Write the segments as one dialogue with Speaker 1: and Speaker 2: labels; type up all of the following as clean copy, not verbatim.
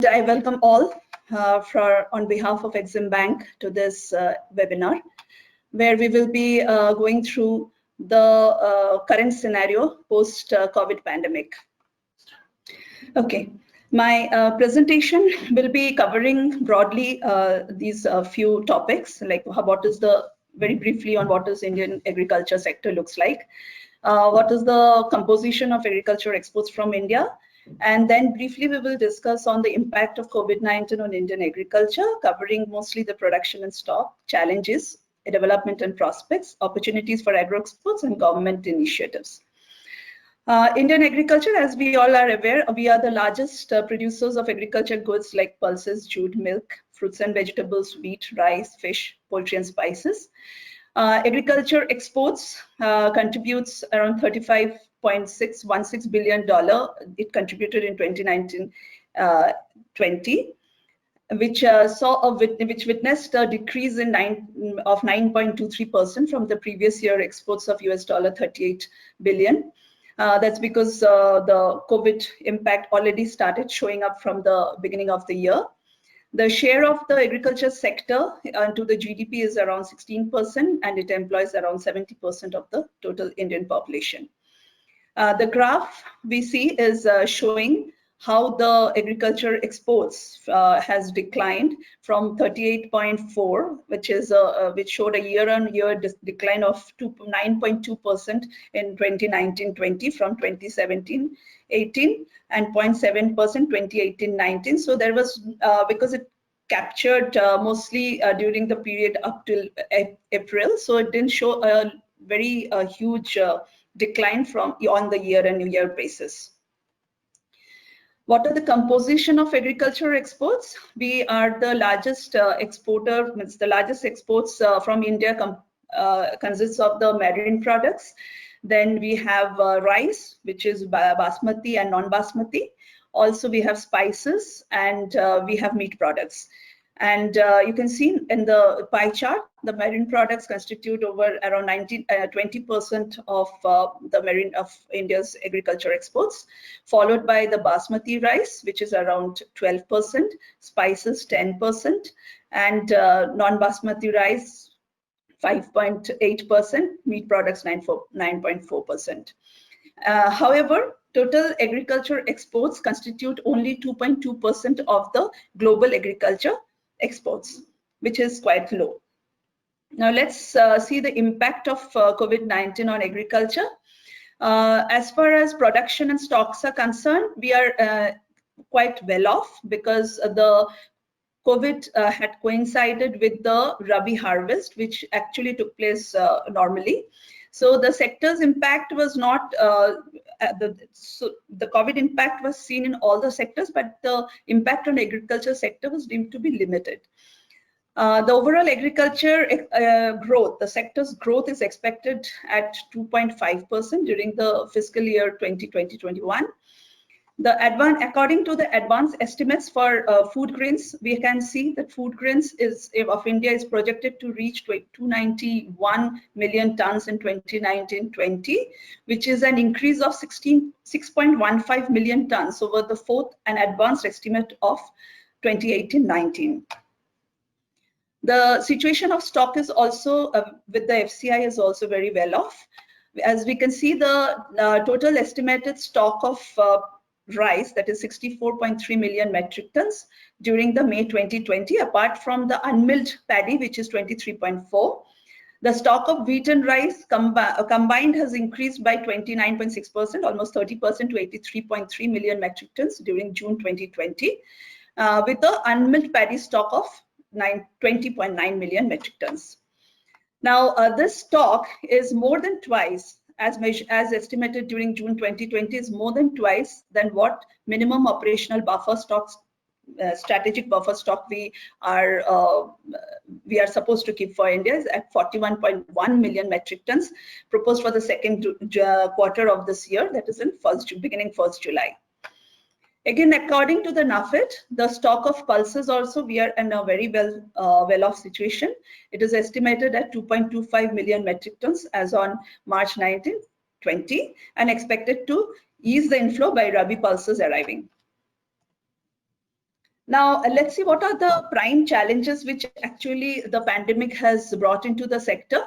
Speaker 1: I welcome all on behalf of Exim Bank to this webinar, where we will be going through the current scenario post-COVID pandemic. Okay, my presentation will be covering broadly these few topics, like very briefly on what is Indian agriculture sector looks like, what is the composition of agriculture exports from India, and then briefly we will discuss on the impact of COVID-19 on Indian agriculture, covering mostly the production and stock, challenges, development and prospects, opportunities for agro exports, and government initiatives. Indian agriculture, as we all are aware, we are the largest producers of agriculture goods like pulses, jute, milk, fruits and vegetables, wheat, rice, fish, poultry, and spices. Agriculture exports contributes around $35.616 billion. It contributed in 2019-20, which witnessed a decrease of 9.23% from the previous year exports of $38 billion. That's because the COVID impact already started showing up from the beginning of the year. The share of the agriculture sector to the GDP is around 16%, and it employs around 70% of the total Indian population. The graph we see is showing how the agriculture exports has declined from 38.4, which showed a year-on-year decline of 9.2% in 2019-20 from 2017-18, and 0.7% 2018-19. So there was because it captured mostly during the period up till April, so it didn't show a very huge decline on the year-on-year basis. What are the composition of agriculture exports? We are the largest exporter. The largest exports from India consists of the marine products. Then we have rice, which is basmati and non-basmati. Also, we have spices, and we have meat products. And you can see in the pie chart, the marine products constitute over around 20% of India's agriculture exports, followed by the basmati rice, which is around 12%, spices 10%, and non-basmati rice 5.8%, meat products 9.4%. However, total agriculture exports constitute only 2.2% of the global agriculture exports, which is quite low. Now let's see the impact of COVID-19 on agriculture. As far as production and stocks are concerned, we are quite well off because the COVID had coincided with the Rabi harvest, which actually took place normally. So the sector's impact was not, the COVID impact was seen in all the sectors, but the impact on agriculture sector was deemed to be limited. The overall agriculture growth, the sector's growth is expected at 2.5% during the fiscal year 2020-21. According to the advanced estimates for food grains, we can see that food grains of India is projected to reach 291 million tons in 2019-20, which is an increase of 6.15 million tons over the fourth and advanced estimate of 2018-19. The situation of stock is also with the FCI is also very well off. As we can see, the total estimated stock of rice, that is 64.3 million metric tons during the May 2020, apart from the unmilled paddy, which is 23.4. The stock of wheat and rice combined has increased by 29.6%, almost 30%, to 83.3 million metric tons during June 2020, with the unmilled paddy stock of 20.9 million metric tons. Now, this stock is more than twice, as estimated during June 2020, is more than twice than what minimum operational buffer stocks, strategic buffer stock we are supposed to keep for India, is at 41.1 million metric tons, proposed for the second quarter of this year, that is in beginning 1st July. Again, according to the NAFED, the stock of pulses also, we are in a very well-off situation. It is estimated at 2.25 million metric tons as on March 19, 20, and expected to ease the inflow by Rabi pulses arriving. Now, let's see what are the prime challenges which actually the pandemic has brought into the sector.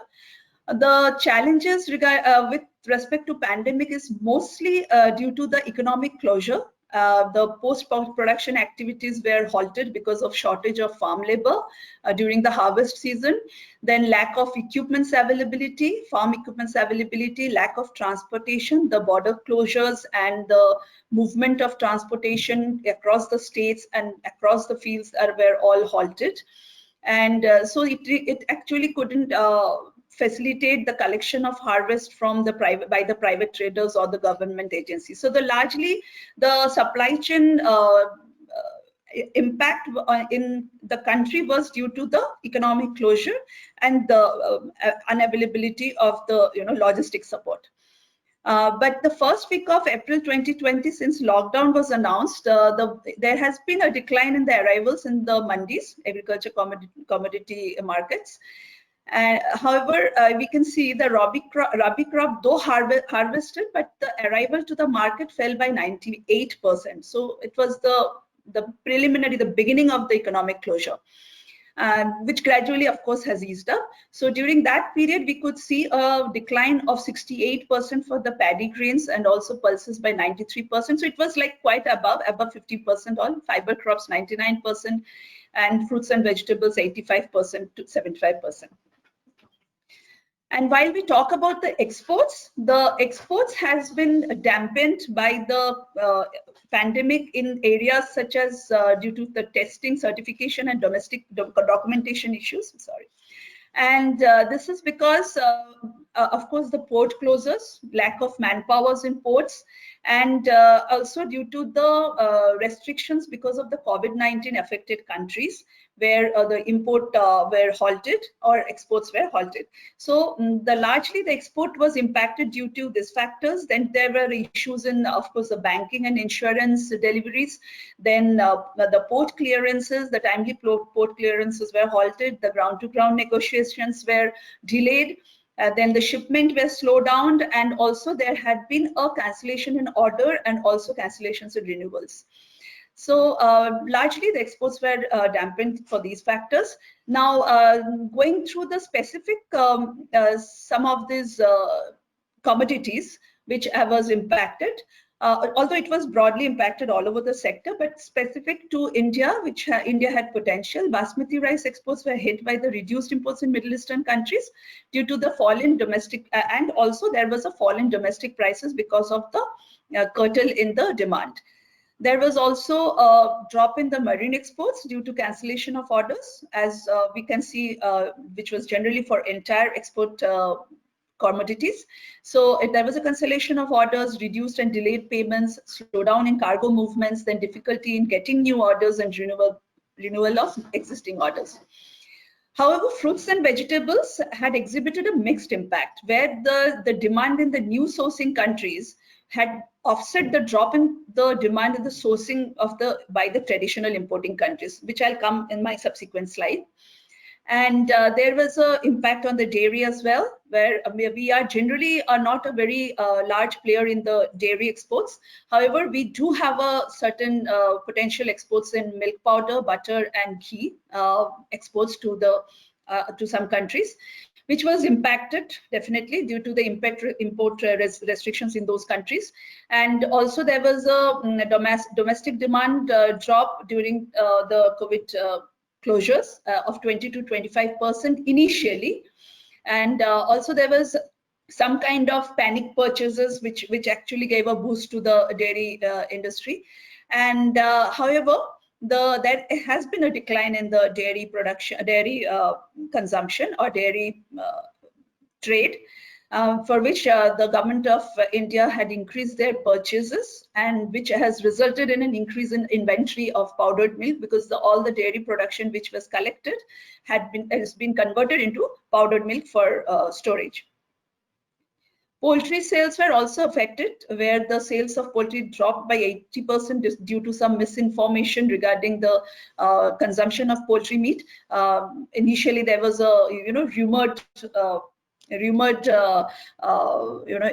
Speaker 1: The challenges with respect to pandemic is mostly due to the economic closure. The post-production activities were halted because of shortage of farm labor during the harvest season. Then lack of equipments availability, farm equipments availability, lack of transportation, the border closures and the movement of transportation across the states and across the fields were all halted. And so it actually couldn't facilitate the collection of harvest from the private traders or the government agencies. So largely the supply chain impact in the country was due to the economic closure and the unavailability of the logistic support. But the first week of April 2020, since lockdown was announced, there has been a decline in the arrivals in the mandis, agriculture commodity markets. However, we can see the rabi crop though harvested, but the arrival to the market fell by 98%. So it was the preliminary, the beginning of the economic closure. Which gradually, of course, has eased up. So during that period, we could see a decline of 68% for the paddy grains and also pulses by 93%. So it was like quite above 50% on fiber crops, 99%, and fruits and vegetables, 85% to 75%. And while we talk about the exports has been dampened by the pandemic in areas such as due to the testing, certification, and domestic documentation issues. Sorry. And this is because, of course, the port closures, lack of manpowers in ports, and also due to the restrictions because of the COVID-19 affected countries where the import were halted or exports were halted. So largely the export was impacted due to these factors. Then there were issues in, of course, the banking and insurance deliveries. Then the port clearances, the timely port clearances were halted. The ground-to-ground negotiations were delayed. Then the shipment was slowed down, and also there had been a cancellation in order and also cancellations in renewals. So largely the exports were dampened for these factors. Now going through the specific some of these commodities which was impacted, although it was broadly impacted all over the sector, but specific to India, which India had potential, basmati rice exports were hit by the reduced imports in Middle Eastern countries due to the fall in domestic, and also there was a fall in domestic prices because of the curtail in the demand. There was also a drop in the marine exports due to cancellation of orders, as we can see, which was generally for entire export commodities. So there was a cancellation of orders, reduced and delayed payments, slowdown in cargo movements, then difficulty in getting new orders and renewal of existing orders. However, fruits and vegetables had exhibited a mixed impact, where the demand in the new sourcing countries had offset the drop in the demand in the sourcing of by the traditional importing countries, which I'll come in my subsequent slide. And there was an impact on the dairy as well, where we are generally not a very large player in the dairy exports. However, we do have a certain potential exports in milk powder, butter, and ghee exports to some countries, which was impacted definitely due to the import restrictions in those countries. And also there was a domestic demand drop during the COVID closures of 20 to 25% initially. And also there was some kind of panic purchases, which actually gave a boost to the dairy industry. And however, there has been a decline in the dairy production, dairy consumption or dairy trade, for which the government of India had increased their purchases, and which has resulted in an increase in inventory of powdered milk, because all the dairy production which was collected has been converted into powdered milk for storage. Poultry sales were also affected, where the sales of poultry dropped by 80% due to some misinformation regarding the consumption of poultry meat. Initially, there was a rumored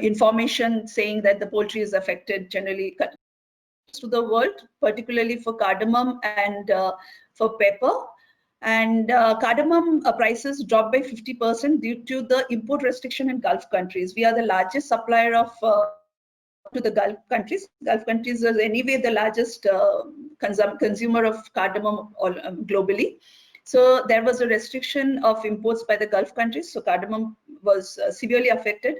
Speaker 1: information saying that the poultry is affected generally. to the world, particularly for cardamom and for pepper. And cardamom prices dropped by 50% due to the import restriction in Gulf countries. We are the largest supplier of to the Gulf countries. Gulf countries is anyway the largest consumer of cardamom globally. So there was a restriction of imports by the Gulf countries. So cardamom was severely affected.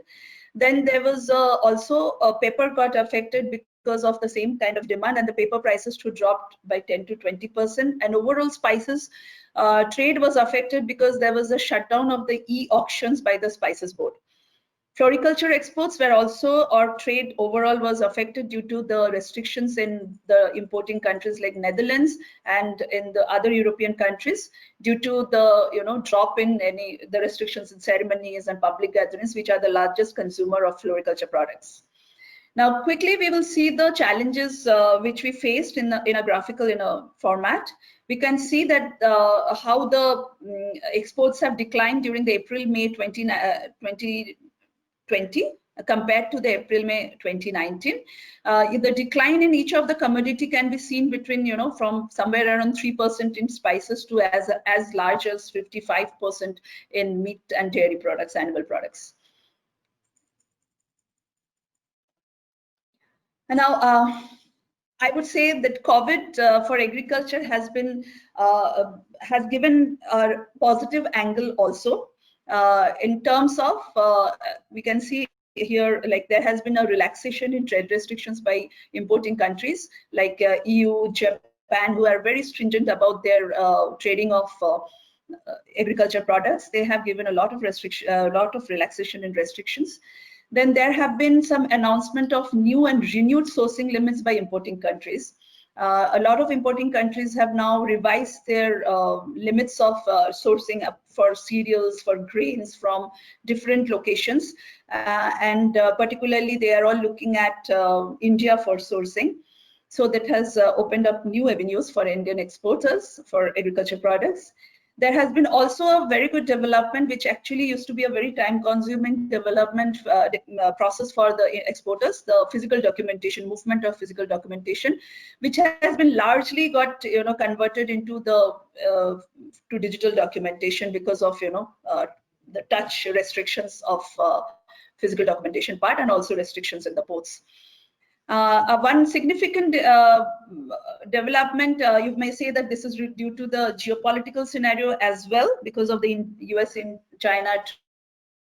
Speaker 1: Then there was also pepper got affected because of the same kind of demand, and the paper prices too dropped by 10 to 20%. And overall spices trade was affected because there was a shutdown of the e-auctions by the Spices Board. Floriculture exports were also, or trade overall was affected due to the restrictions in the importing countries like Netherlands and in the other European countries due to the drop in the restrictions in ceremonies and public gatherings, which are the largest consumer of floriculture products. Now, quickly, we will see the challenges which we faced in a graphical format. We can see that how the exports have declined during the April-May 2020 compared to the April-May 2019. The decline in each of the commodity can be seen between, from somewhere around 3% in spices to as large as 55% in meat and dairy products, animal products. And now, I would say that COVID for agriculture has given a positive angle also. In terms of, we can see here, like there has been a relaxation in trade restrictions by importing countries like EU, Japan, who are very stringent about their trading of agriculture products. They have given a lot of relaxation in restrictions. Then there have been some announcement of new and renewed sourcing limits by importing countries. A lot of importing countries have now revised their limits of sourcing up for cereals, for grains from different locations. And particularly, they are all looking at India for sourcing. So that has opened up new avenues for Indian exporters for agriculture products. There has been also a very good development, which actually used to be a very time-consuming development process for the exporters, the physical documentation, movement of physical documentation, which has been largely got converted into the to digital documentation because of the touch restrictions of physical documentation part and also restrictions in the ports. One significant development, you may say that this is due to the geopolitical scenario as well, because of the US in China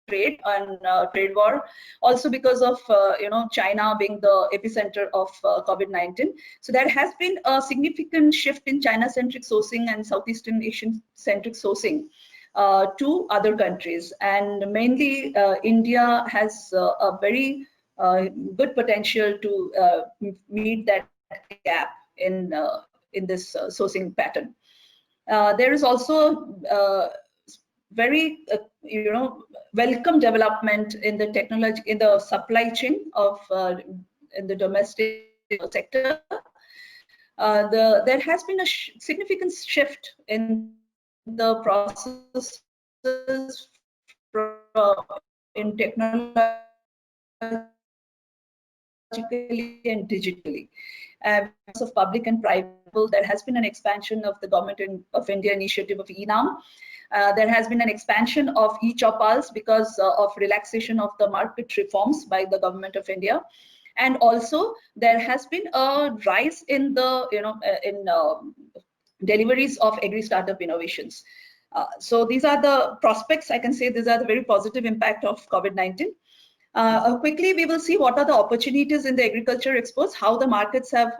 Speaker 1: trade and trade war, also because of China being the epicenter of COVID-19. So there has been a significant shift in China-centric sourcing and Southeastern Asian-centric sourcing to other countries, and mainly India has a very good potential to meet that gap in this sourcing pattern. There is also very welcome development in the technology, in the supply chain of in the domestic sector. There has been a significant shift in the processes in technology and digitally. Of public and private, there has been an expansion of the Government of India initiative of eNAM. There has been an expansion of e-Chaupals because of relaxation of the market reforms by the Government of India. And also there has been a rise in the deliveries of agri startup innovations. So these are the prospects. I can say these are the very positive impact of COVID-19. Quickly, we will see what are the opportunities in the agriculture exports, how the markets have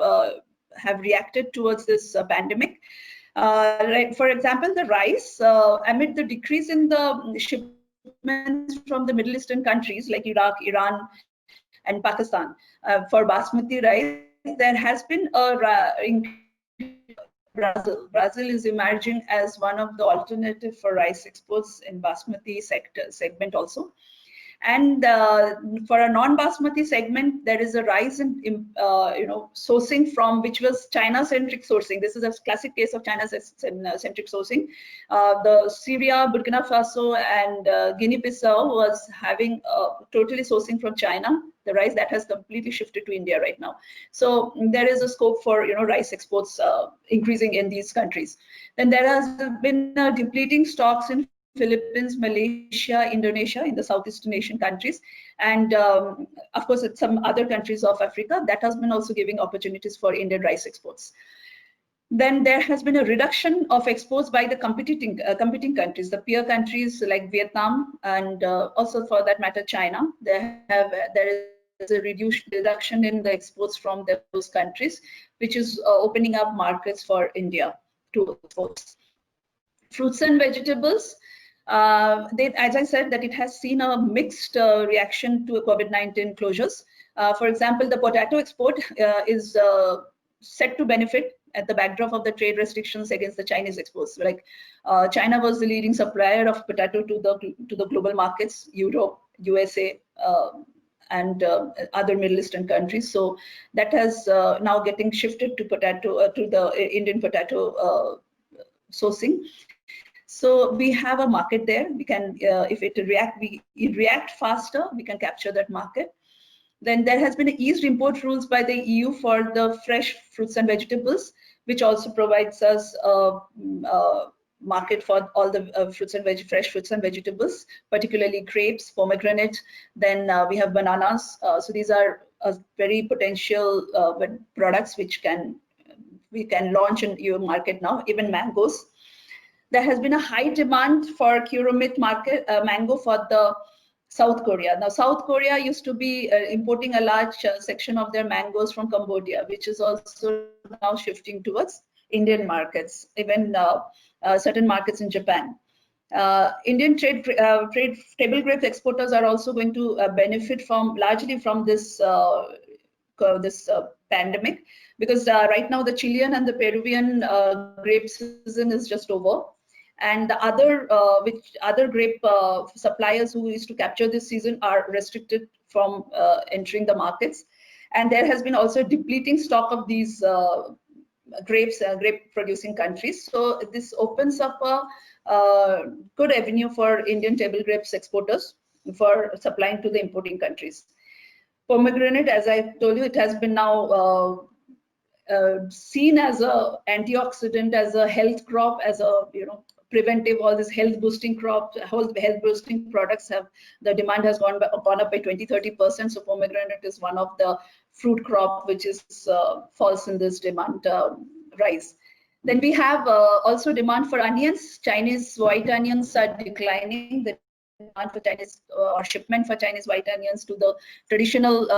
Speaker 1: reacted towards this pandemic. Right, for example, the rice, amid the decrease in the shipments from the Middle Eastern countries like Iraq, Iran, and Pakistan for basmati rice, there has been a Brazil is emerging as one of the alternative for rice exports in basmati segment also. And for a non-basmati segment, there is a rise in sourcing from, which was China-centric sourcing. This is a classic case of China-centric sourcing. The Syria, Burkina Faso, and Guinea-Bissau was having totally sourcing from China. The rice that has completely shifted to India right now. So there is a scope for rice exports increasing in these countries. Then there has been depleting stocks in Philippines, Malaysia, Indonesia, in the Southeast Asian countries, and of course some other countries of Africa. That has been also giving opportunities for Indian rice exports. Then there has been a reduction of exports by the competing countries, the peer countries like Vietnam, and also for that matter China. There is a reduction in the exports from those countries, which is opening up markets for India to exports. Fruits and vegetables. As I said, that it has seen a mixed reaction to COVID-19 closures. For example, the potato export is set to benefit at the backdrop of the trade restrictions against the Chinese exports. Like China was the leading supplier of potato to the global markets, Europe, USA, and other Middle Eastern countries. So that has now getting shifted to potato to the Indian potato sourcing. So we have a market there. We can, if it react faster, we can capture that market. Then there has been eased import rules by the EU for the fresh fruits and vegetables, which also provides us a market for all the fresh fruits and vegetables, particularly grapes, pomegranate. Then we have bananas. So these are very potential products which we can launch in EU market now. Even mangoes. There has been a high demand for Curomit mango for the South Korea. Now, South Korea used to be importing a large section of their mangoes from Cambodia, which is also now shifting towards Indian markets, even certain markets in Japan. Indian table grape exporters are also going to benefit largely from this pandemic, because right now the Chilean and the Peruvian grape season is just over. And the other grape suppliers who used to capture this season are restricted from entering the markets. And there has been also a depleting stock of these grape producing countries. So this opens up a good avenue for Indian table grapes exporters for supplying to the importing countries. Pomegranate, as I told you, it has been now seen as a antioxidant, as a health crop, as a preventive, all this health boosting health boosting products the demand has gone up by 20-30%. So pomegranate is one of the fruit crop which is falls in this demand rise. Then we have also demand for onions. Chinese white onions are declining. The demand for Chinese or shipment for Chinese white onions to the traditional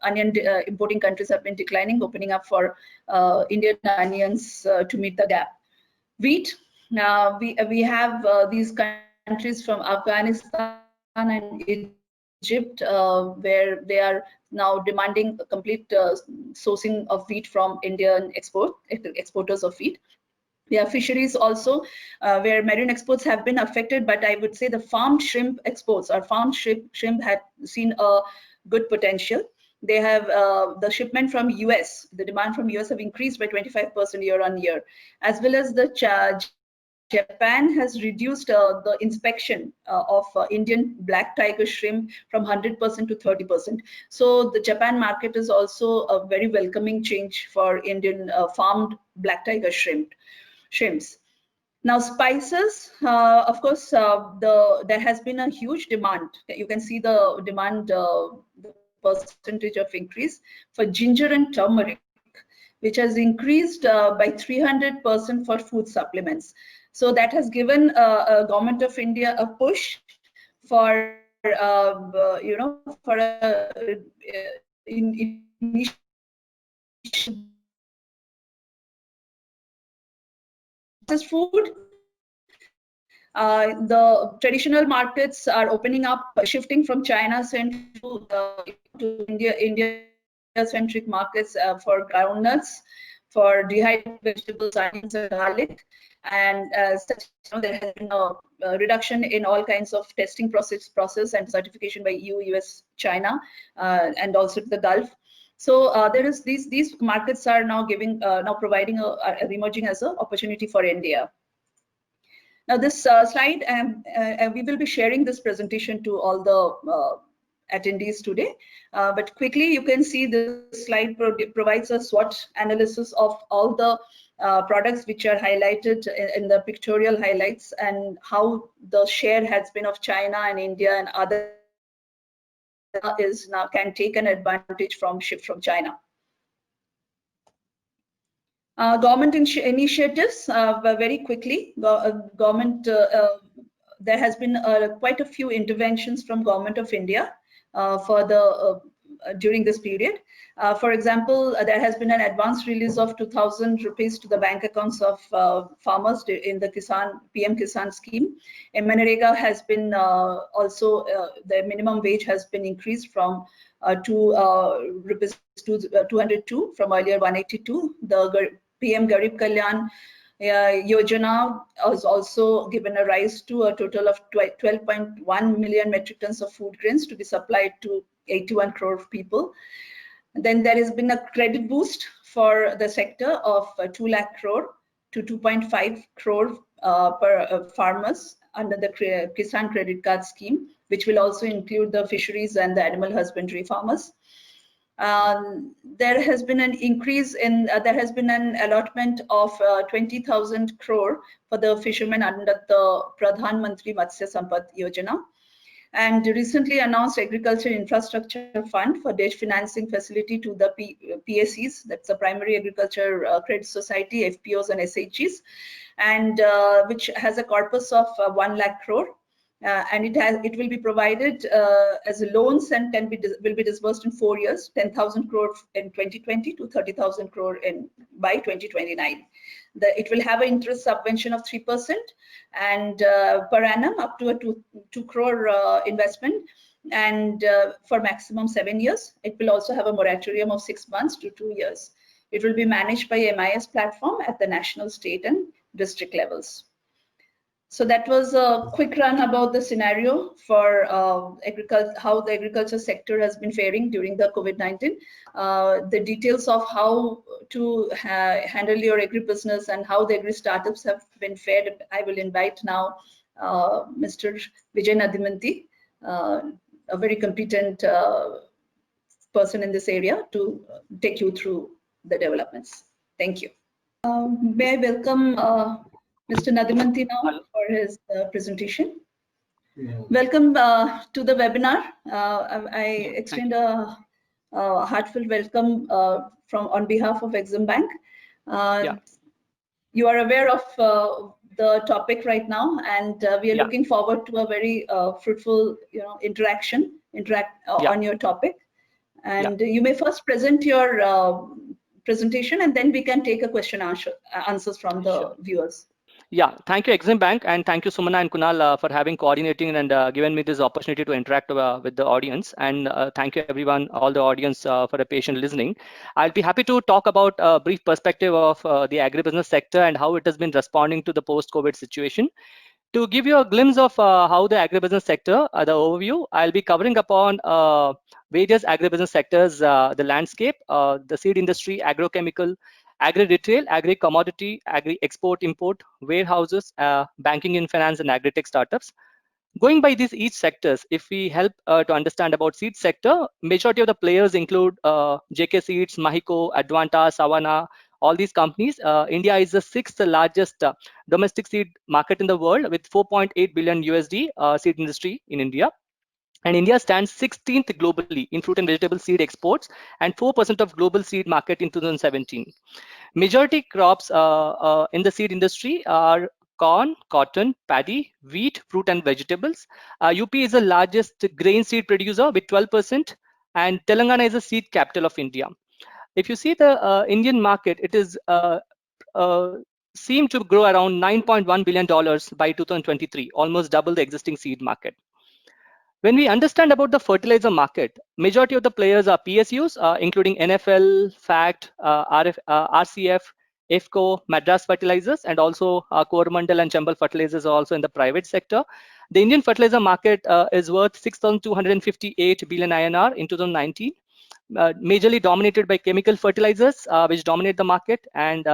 Speaker 1: onion importing countries have been declining, opening up for Indian onions to meet the gap. Wheat. Now we have these countries from Afghanistan and Egypt, where they are now demanding a complete sourcing of wheat from Indian exporters of wheat. We have fisheries also, where marine exports have been affected, but I would say the farmed shrimp exports or farmed shrimp had seen a good potential. They have the shipment from US, the demand from US have increased by 25% year on year, as well as the Japan has reduced the inspection of Indian black tiger shrimp from 100% to 30%. So the Japan market is also a very welcoming change for Indian farmed black tiger shrimps. Now spices, of course, there has been a huge demand. You can see the demand, the percentage of increase for ginger and turmeric, which has increased by 300% for food supplements. So that has given Government of India a push for food. The traditional markets are opening up, shifting from China-centric to India-centric markets for groundnuts, for dehydrated vegetables, onions, and garlic. And there has been a reduction in all kinds of testing process and certification by EU, US, China, and also the Gulf. So there is these markets are now providing emerging as an opportunity for India. Now this slide, we will be sharing this presentation to all the attendees today. But quickly, you can see this slide provides a SWOT analysis of all the products which are highlighted in the pictorial highlights, and how the share has been of China and India and other can take an advantage from shift from China. Government initiatives, very quickly. Government, there has been quite a few interventions from Government of India for the during this period. For example, there has been an advance release of 2,000 rupees to the bank accounts of farmers in the PM Kisan scheme. And Manrega has been also the minimum wage has been increased from rupees 202 from earlier 182. The PM Garib Kalyan Yojana was also given a rise to a total of 12.1 million metric tons of food grains to be supplied to 81 crore people. Then there has been a credit boost for the sector of 2 lakh crore to 2.5 crore per farmers under the Kisan Credit Card Scheme, which will also include the fisheries and the animal husbandry farmers. There has been an increase in, there has been an allotment of 20,000 crore for the fishermen under the Pradhan Mantri Matsya Sampad Yojana. And recently announced Agriculture Infrastructure Fund for debt financing facility to the PSCs, that's the Primary Agriculture Credit Society, FPOs and SHGs, and which has a corpus of 1 lakh crore. And it will be provided as loans and will be disbursed in 4 years, 10,000 crore in 2020 to 30,000 crore by 2029. It will have an interest subvention of 3% and per annum up to a 2 crore investment, and for maximum 7 years. It will also have a moratorium of 6 months to 2 years. It will be managed by MIS platform at the national, state and district levels. So that was a quick run about the scenario for how the agriculture sector has been faring during the COVID-19. The details of how to handle your agribusiness and how the agri startups have been fared, I will invite now Mr. Vijay Nadimanti, a very competent person in this area, to take you through the developments. Thank you. May I welcome Mr. Nadimanti now for his presentation. Yeah. Welcome to the webinar. I extend a heartfelt welcome on behalf of Exim Bank. You are aware of the topic right now, and we are looking forward to a very fruitful, interaction on your topic. And you may first present your presentation, and then we can take a question answers from the viewers.
Speaker 2: Yeah, thank you, Exim Bank, and thank you, Sumana and Kunal, for having coordinating and given me this opportunity to interact with the audience. And thank you, everyone, all the audience, for a patient listening. I'll be happy to talk about a brief perspective of the agribusiness sector and how it has been responding to the post-COVID situation. To give you a glimpse of how the agribusiness sector, the overview, I'll be covering upon various agribusiness sectors, the landscape, the seed industry, agrochemical, agri-retail, agri-commodity, agri-export-import, warehouses, banking and finance, and agri-tech startups. Going by these each sectors, if we help to understand about seed sector, majority of the players include JK Seeds, Mahiko, Advanta, Savannah, all these companies. India is the 6th largest domestic seed market in the world with 4.8 billion USD seed industry in India. And India stands 16th globally in fruit and vegetable seed exports and 4% of global seed market in 2017. Majority crops in the seed industry are corn, cotton, paddy, wheat, fruit and vegetables. UP is the largest grain seed producer with 12%, and Telangana is the seed capital of India. If you see the Indian market, it is seemed to grow around $9.1 billion by 2023, almost double the existing seed market. When we understand about the fertilizer market, majority of the players are PSUs, including NFL, FACT, RCF, IFCO, Madras Fertilizers, and also Coromandel and Chambal Fertilizers are also in the private sector. The Indian fertilizer market is worth 6,258 billion INR in 2019, majorly dominated by chemical fertilizers, which dominate the market, and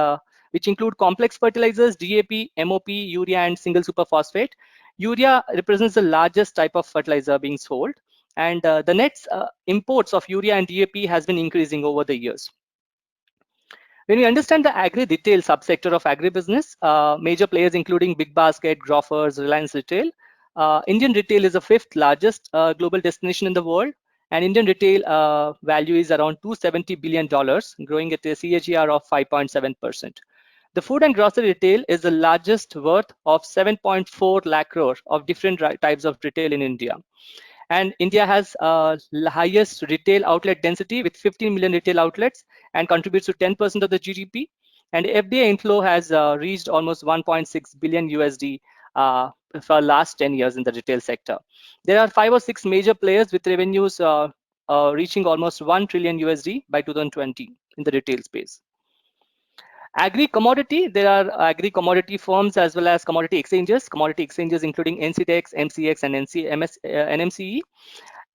Speaker 2: which include complex fertilizers, DAP, MOP, urea, and single superphosphate. Urea represents the largest type of fertilizer being sold, and the net imports of urea and DAP has been increasing over the years. When we understand the agri-retail subsector of agribusiness, major players including Big Basket, Grofers, Reliance Retail, Indian retail is the 5th largest global destination in the world, and Indian retail value is around $270 billion, growing at a CAGR of 5.7%. The food and grocery retail is the largest, worth of 7.4 lakh crore of different types of retail in India. And India has the highest retail outlet density with 15 million retail outlets and contributes to 10% of the GDP. And FDI inflow has reached almost 1.6 billion USD for last 10 years in the retail sector. There are 5 or 6 major players with revenues reaching almost 1 trillion USD by 2020 in the retail space. Agri-commodity, there are agri-commodity firms as well as commodity exchanges including NCDEX, MCX, and NMCE.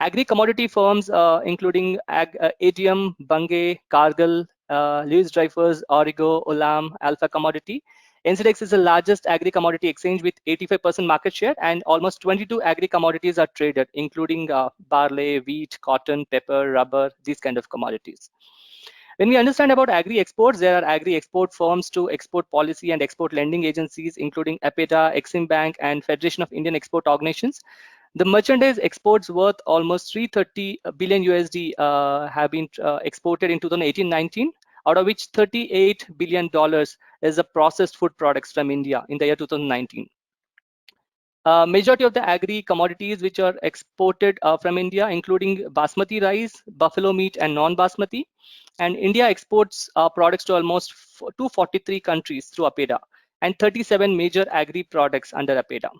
Speaker 2: Agri-commodity firms including ADM, Bunge, Cargill, Lewis Dreyfus, Origo, Olam, Alpha Commodity. NCDEX is the largest agri-commodity exchange with 85% market share, and almost 22 agri-commodities are traded, including barley, wheat, cotton, pepper, rubber, these kind of commodities. When we understand about agri-exports, there are agri-export firms to export policy and export lending agencies, including APEDA, Exim Bank, and Federation of Indian Export Organizations. The merchandise exports worth almost 330 billion USD have been exported in 2018-19, out of which $38 billion is the processed food products from India in the year 2019. Majority of the agri commodities which are exported from India, including basmati rice, buffalo meat, and non-basmati. And India exports products to almost 243 countries through APEDA and 37 major agri products under APEDA.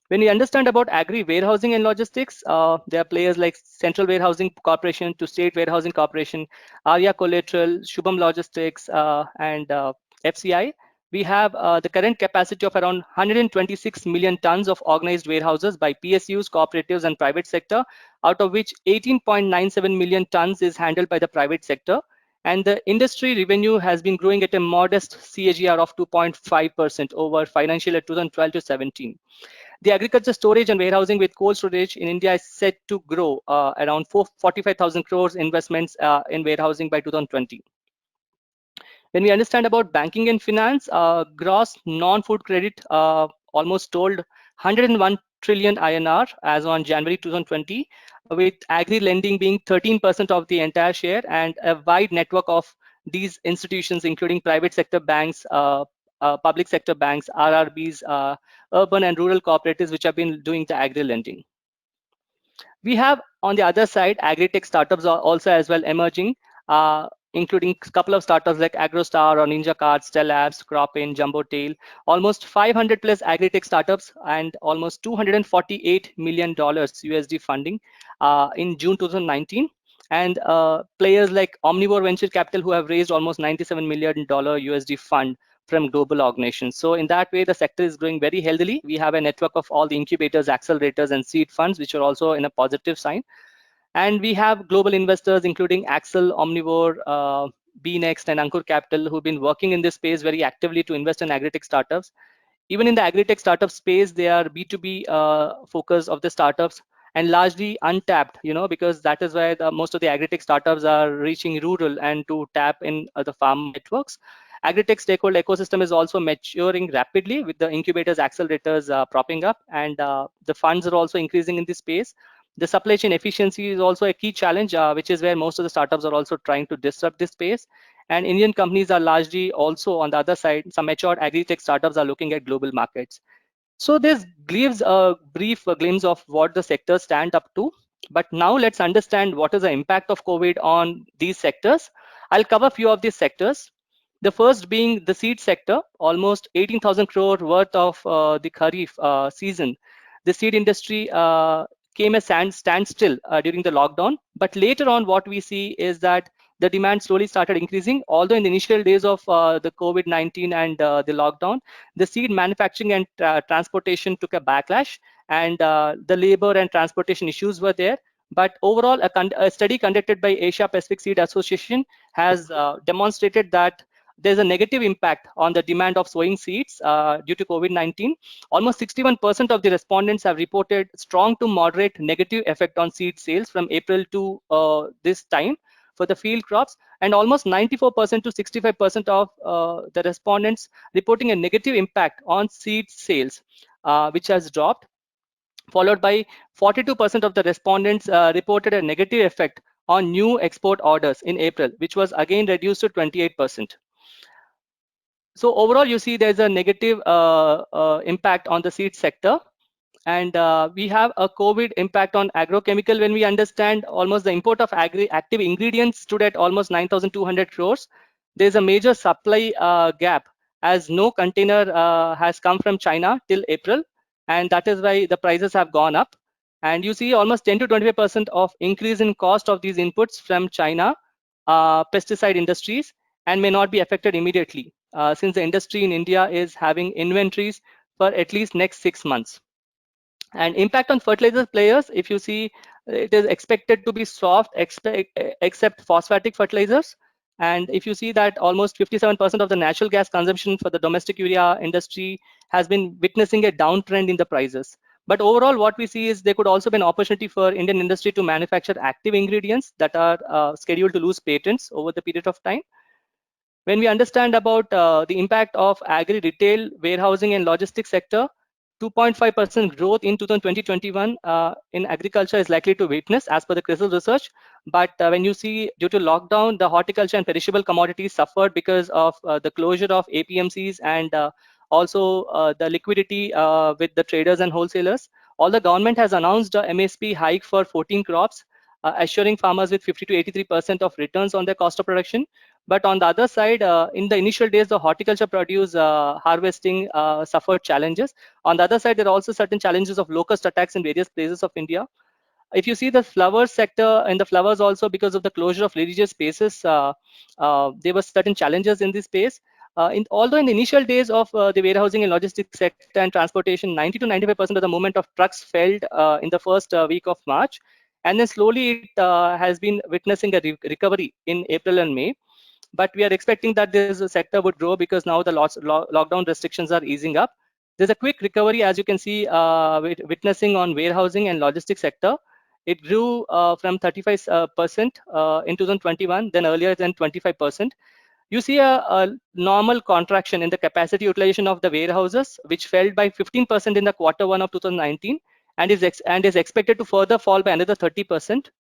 Speaker 2: When we understand about agri warehousing and logistics, there are players like Central Warehousing Corporation to State Warehousing Corporation, Arya Collateral, Shubham Logistics, and FCI. We have the current capacity of around 126 million tons of organized warehouses by PSUs, cooperatives, and private sector, out of which 18.97 million tons is handled by the private sector. And the industry revenue has been growing at a modest CAGR of 2.5% over financial year 2012 to 17. The agriculture storage and warehousing with cold storage in India is set to grow around 45,000 crores investments in warehousing by 2020. When we understand about banking and finance, gross non-food credit almost totaled 101 trillion INR as on January 2020, with agri lending being 13% of the entire share, and a wide network of these institutions, including private sector banks, public sector banks, RRBs, urban and rural cooperatives, which have been doing the agri lending. We have, on the other side, agri-tech startups are also as well emerging, including a couple of startups like AgroStar or Ninja Cards, Stellabs, Cropin, Jumbotail, almost 500 plus agri-tech startups, and almost $248 million USD funding in June 2019. And players like Omnivore Venture Capital, who have raised almost $97 million USD fund from global organizations. So in that way, the sector is growing very healthily. We have a network of all the incubators, accelerators, and seed funds, which are also in a positive sign. And we have global investors, including Axel, Omnivore, BNext, and Ankur Capital, who've been working in this space very actively to invest in agri-tech startups. Even in the agri-tech startup space, they are B2B focus of the startups and largely untapped, because that is why most of the agri-tech startups are reaching rural and to tap in the farm networks. Agri-tech stakeholder ecosystem is also maturing rapidly with the incubators, accelerators propping up, and the funds are also increasing in this space. The supply chain efficiency is also a key challenge, which is where most of the startups are also trying to disrupt this space. And Indian companies are largely also on the other side, some matured agri-tech startups are looking at global markets. So this gives a brief glimpse of what the sectors stand up to. But now let's understand what is the impact of COVID on these sectors. I'll cover a few of these sectors. The first being the seed sector, almost 18,000 crore worth of the Kharif season the seed industry came a standstill during the lockdown. But later on, what we see is that the demand slowly started increasing. Although in the initial days of the COVID-19 and the lockdown, the seed manufacturing and transportation took a backlash, and the labor and transportation issues were there. But overall, a study conducted by Asia Pacific Seed Association has demonstrated that there's a negative impact on the demand of sowing seeds due to COVID-19. Almost 61% of the respondents have reported strong to moderate negative effect on seed sales from April to this time for the field crops, and almost 94% to 65% of the respondents reporting a negative impact on seed sales, which has dropped, followed by 42% of the respondents reported a negative effect on new export orders in April, which was again reduced to 28%. So overall, you see there's a negative impact on the seed sector. And we have a COVID impact on agrochemical. When we understand almost the import of active ingredients stood at almost 9,200 crores, there's a major supply gap, as no container has come from China till April, and that is why the prices have gone up. And you see almost 10 to 25% of increase in cost of these inputs from China pesticide industries, and may not be affected immediately, since the industry in India is having inventories for at least next 6 months. And impact on fertilizer players, if you see, it is expected to be soft except phosphatic fertilizers. And if you see that almost 57% of the natural gas consumption for the domestic urea industry has been witnessing a downtrend in the prices. But overall, what we see is there could also be an opportunity for Indian industry to manufacture active ingredients that are scheduled to lose patents over the period of time. When we understand about the impact of agri retail, warehousing and logistics sector, 2.5% growth in 2020-21 in agriculture is likely to witness as per the CRISIL research. But when you see due to lockdown, the horticulture and perishable commodities suffered because of the closure of APMCs and also the liquidity with the traders and wholesalers. All the government has announced a MSP hike for 14 crops, assuring farmers with 50 to 83% of returns on their cost of production. But on the other side, in the initial days, the horticulture produce harvesting suffered challenges. On the other side, there are also certain challenges of locust attacks in various places of India. If you see the flowers sector, and the flowers also, because of the closure of religious spaces, there were certain challenges in this space. Although in the initial days of the warehousing and logistics sector and transportation, 90 to 95% of the movement of trucks failed in the first week of March. And then slowly it has been witnessing a recovery in April and May. But we are expecting that this sector would grow because now the lockdown restrictions are easing up. There's a quick recovery, as you can see, witnessing on warehousing and logistics sector. It grew from 35% in 2021, then earlier than 25%. You see a normal contraction in the capacity utilization of the warehouses, which fell by 15% in the Q1 of 2019, and is expected to further fall by another 30%.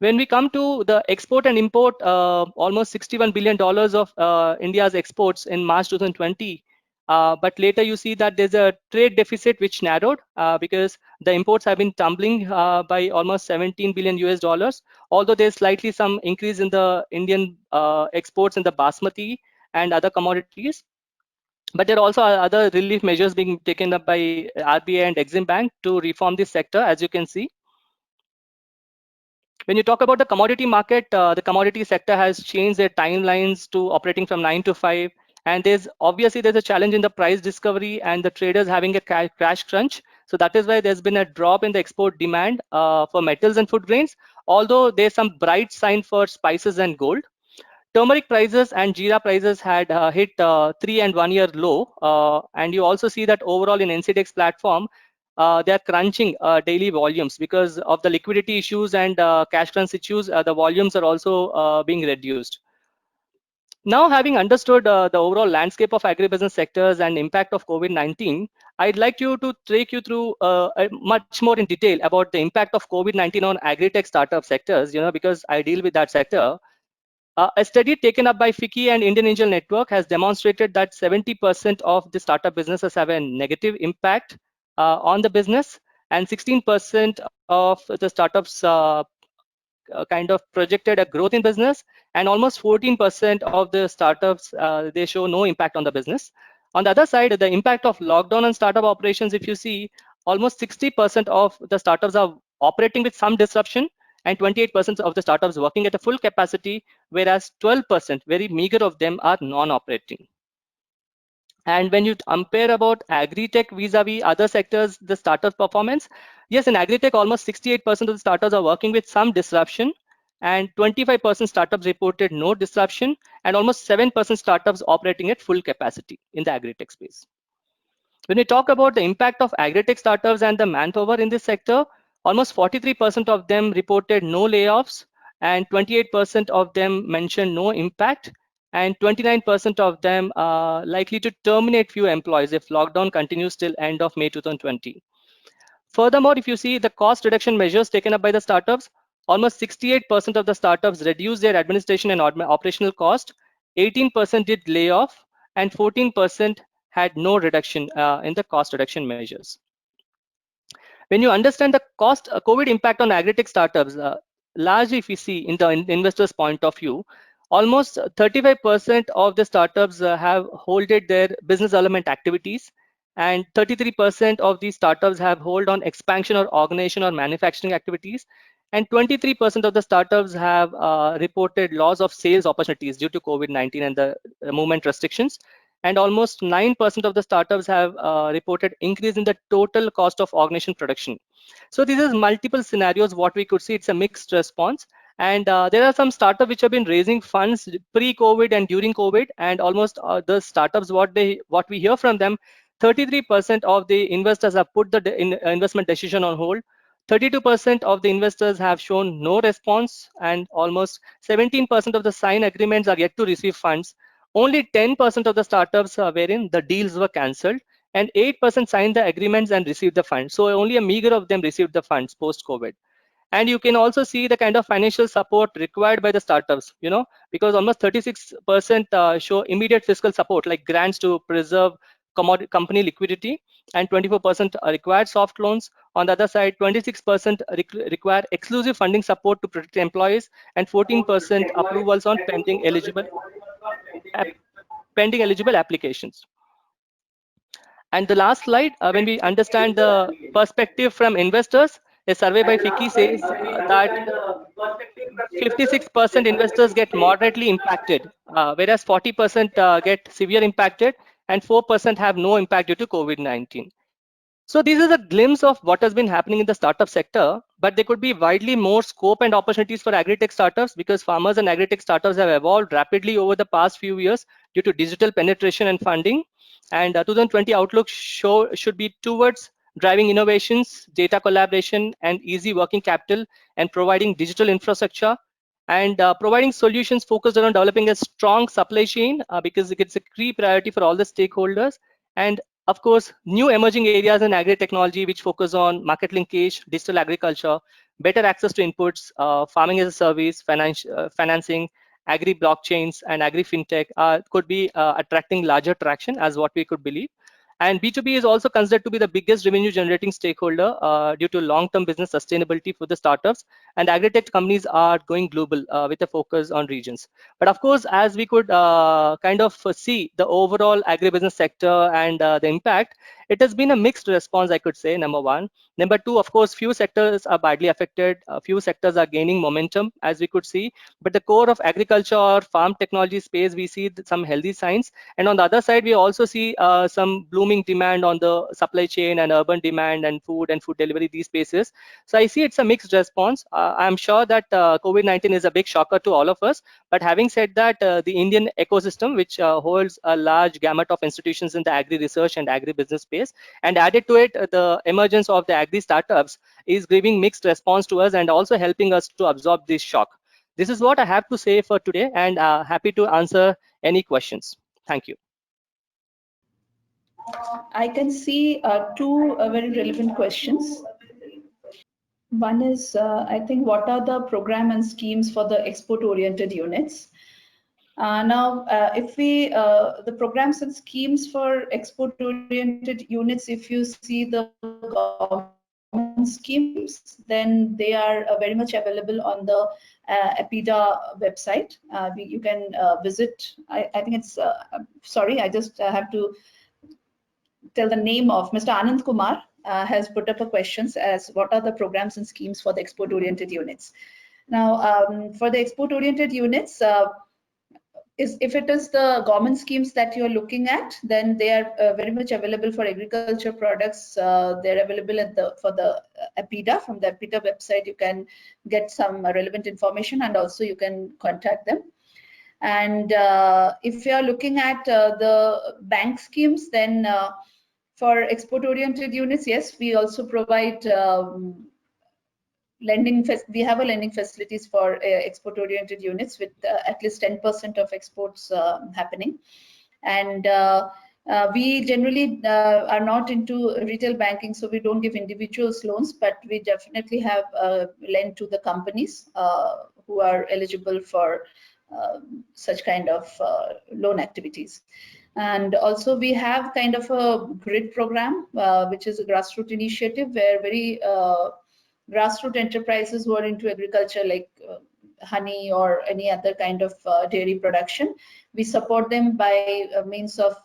Speaker 2: When we come to the export and import, almost $61 billion of India's exports in March 2020. But later you see that there's a trade deficit which narrowed because the imports have been tumbling by almost $17 billion US, although there's slightly some increase in the Indian exports in the basmati and other commodities. But there are also other relief measures being taken up by RBI and Exim Bank to reform this sector, as you can see. When you talk about the commodity market, the commodity sector has changed their timelines to operating from 9 to 5. And there's a challenge in the price discovery and the traders having a crash crunch. So that is why there's been a drop in the export demand for metals and food grains, although there's some bright sign for spices and gold. Turmeric prices and jeera prices had hit 3 and 1 year low. And you also see that overall in NCDEX platform, they are crunching daily volumes because of the liquidity issues and cash crunch issues. The volumes are also being reduced. Now, having understood the overall landscape of agribusiness sectors and impact of COVID-19, I'd like to take you through much more in detail about the impact of COVID-19 on agri-tech startup sectors, because I deal with that sector. A study taken up by FICCI and Indian Angel Network has demonstrated that 70% of the startup businesses have a negative impact on the business, and 16% of the startups kind of projected a growth in business, and almost 14% of the startups, they show no impact on the business. On the other side, the impact of lockdown on startup operations, if you see, almost 60% of the startups are operating with some disruption, and 28% of the startups working at a full capacity, whereas 12%, very meager of them, are non-operating. And when you compare about agri-tech vis-a-vis other sectors, the startup performance, yes, in agri-tech, almost 68% of the startups are working with some disruption, and 25% startups reported no disruption, and almost 7% startups operating at full capacity in the agri-tech space. When we talk about the impact of agri-tech startups and the manpower in this sector, almost 43% of them reported no layoffs, and 28% of them mentioned no impact, and 29% of them are likely to terminate few employees if lockdown continues till end of May 2020. Furthermore, if you see the cost reduction measures taken up by the startups, almost 68% of the startups reduced their administration and operational cost, 18% did layoff, and 14% had no reduction in the cost reduction measures. When you understand the COVID impact on agri-tech startups, largely if you see in the investor's point of view, almost 35% of the startups have halted their business development activities, and 33% of these startups have hold on expansion or organization or manufacturing activities, and 23% of the startups have reported loss of sales opportunities due to COVID-19 and the movement restrictions. And almost 9% of the startups have reported increase in the total cost of organization production. So this is multiple scenarios. What we could see, it's a mixed response. And there are some startups which have been raising funds pre-COVID and during COVID, and almost the startups, what we hear from them, 33% of the investors have put the investment decision on hold. 32% of the investors have shown no response, and almost 17% of the signed agreements are yet to receive funds. Only 10% of the startups wherein the deals were cancelled, and 8% signed the agreements and received the funds. So only a meager of them received the funds post-COVID. And you can also see the kind of financial support required by the startups, because almost 36% show immediate fiscal support, like grants to preserve company liquidity, and 24% required soft loans. On the other side, 26% require exclusive funding support to protect employees, and 14% approvals on pending eligible applications. And the last slide, when we understand the perspective from investors, a survey by FICCI says that 56% investors get moderately impacted, whereas 40% get severe impacted, and 4% have no impact due to COVID-19. So this is a glimpse of what has been happening in the startup sector, but there could be widely more scope and opportunities for agri-tech startups, because farmers and agri-tech startups have evolved rapidly over the past few years due to digital penetration and funding. And 2020 outlook should be towards driving innovations, data collaboration, and easy working capital, and providing digital infrastructure, and providing solutions focused on developing a strong supply chain, because it's a key priority for all the stakeholders. And of course, new emerging areas in agri-technology which focus on market linkage, digital agriculture, better access to inputs, farming as a service, financing, agri-blockchains, and agri-fintech could be attracting larger traction as what we could believe. And B2B is also considered to be the biggest revenue generating stakeholder due to long-term business sustainability for the startups. And agri-tech companies are going global with a focus on regions. But of course, as we could kind of see the overall agribusiness sector and the impact, it has been a mixed response, I could say, number one. Number two, of course, few sectors are badly affected. Few sectors are gaining momentum, as we could see. But the core of agriculture or farm technology space, we see some healthy signs. And on the other side, we also see some blooming demand on the supply chain and urban demand and food delivery, these spaces. So I see it's a mixed response. I'm sure that COVID-19 is a big shocker to all of us. But having said that, the Indian ecosystem, which holds a large gamut of institutions in the agri-research and agri-business space, and added to it, the emergence of the agri startups is giving mixed response to us and also helping us to absorb this shock. This is what I have to say for today, and happy to answer any questions. Thank you.
Speaker 1: I can see two very relevant questions. One is, I think, what are the program and schemes for the export-oriented units? Now, if we, the programs and schemes for export-oriented units, if you see the government schemes, then they are very much available on the APIDA website. You can visit, I think it's, sorry, I just have to tell the name of Mr. Anand Kumar has put up a questions as what are the programs and schemes for the export-oriented units. Now, for the export-oriented units, if it is the government schemes that you are looking at, then they are very much available for agriculture products. They're available for the APIDA. From the APIDA website, you can get some relevant information, and also you can contact them. And if you are looking at the bank schemes, then for export-oriented units, yes, we also provide lending. We have a lending facilities for export-oriented units with at least 10% of exports happening. And we generally are not into retail banking, so we don't give individuals loans, but we definitely have lend to the companies who are eligible for such kind of loan activities. And also we have kind of a GRID program, which is a grassroots initiative where very grassroots enterprises who are into agriculture, like honey or any other kind of dairy production, we support them by means of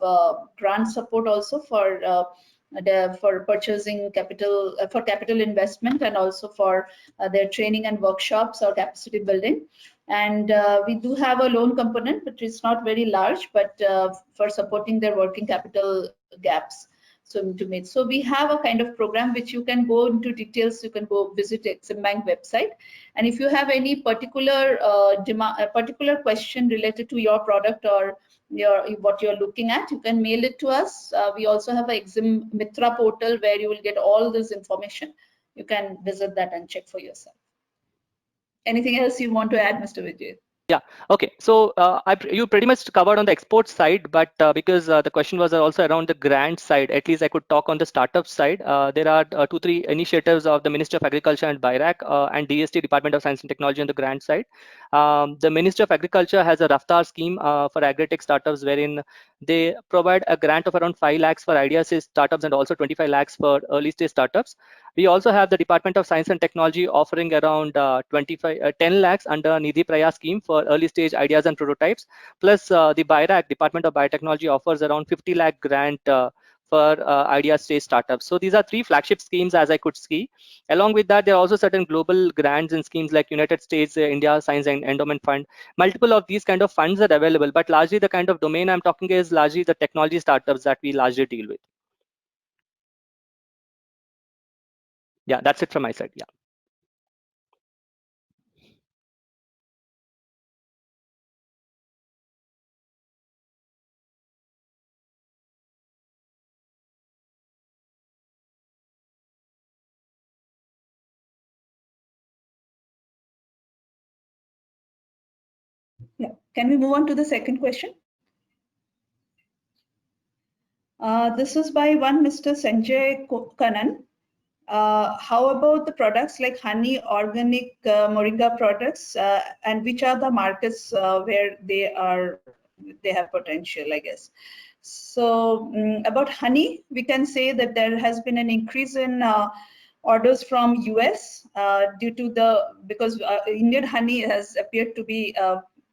Speaker 1: grant support also for purchasing capital, for capital investment, and also for their training and workshops or capacity building. And we do have a loan component, but it's not very large, but for supporting their working capital gaps. So we have a kind of program which you can go into details. You can go visit Exim Bank website, and if you have any particular particular question related to your product or what you're looking at, you can mail it to us. We also have a Exim Mitra portal where you will get all this information. You can visit that and check for yourself. Anything else you want to add, Mr. Vijay?
Speaker 2: Yeah, okay. So you pretty much covered on the export side, but because the question was also around the grant side, at least I could talk on the startup side. There are 2-3 initiatives of the Ministry of Agriculture and BIRAC and DST, Department of Science and Technology, on the grant side. The Ministry of Agriculture has a Raftar scheme for agri-tech startups, wherein they provide a grant of around 5 lakhs for idea-stage startups and also 25 lakhs for early-stage startups. We also have the Department of Science and Technology offering around 10 lakhs under Nidhi Prayas scheme for early stage ideas and prototypes. Plus the BIRAC, Department of Biotechnology, offers around 50 lakh grant for idea stage startups. So these are 3 flagship schemes as I could see. Along with that, there are also certain global grants and schemes like United States, India Science and Endowment Fund. Multiple of these kind of funds are available, but largely the kind of domain I'm talking is largely the technology startups that we largely deal with. Yeah, that's it from my side. Yeah.
Speaker 1: Yeah. Can we move on to the second question? This is by one Mr. Sanjay Kanan. How about the products like honey, organic moringa products, and which are the markets where they have potential, I guess. So about honey, we can say that there has been an increase in orders from US because Indian honey has appeared to be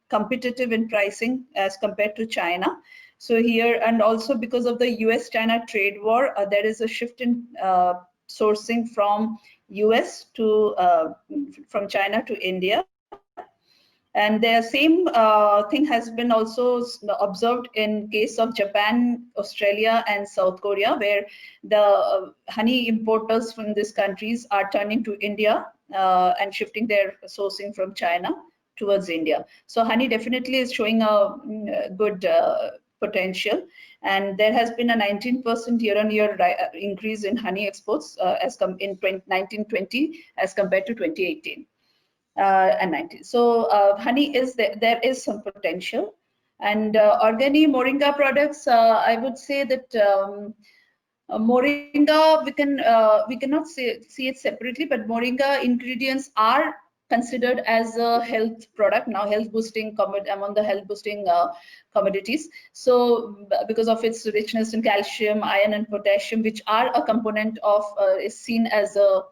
Speaker 1: competitive in pricing as compared to China. So here, and also because of the US-China trade war, there is a shift in sourcing from US to from China to India. And the same thing has been also observed in case of Japan, Australia, and South Korea, where the honey importers from these countries are turning to India and shifting their sourcing from China towards India. So honey definitely is showing a good potential, and there has been a 19% year-on-year increase in honey exports in 1920 as compared to 2018 and 19. So honey is there is some potential, and organic moringa products. I would say that moringa we cannot see it separately, but moringa ingredients are considered as a health product now, health boosting among the health boosting commodities. So because of its richness in calcium, iron, and potassium, which are a component of is seen as a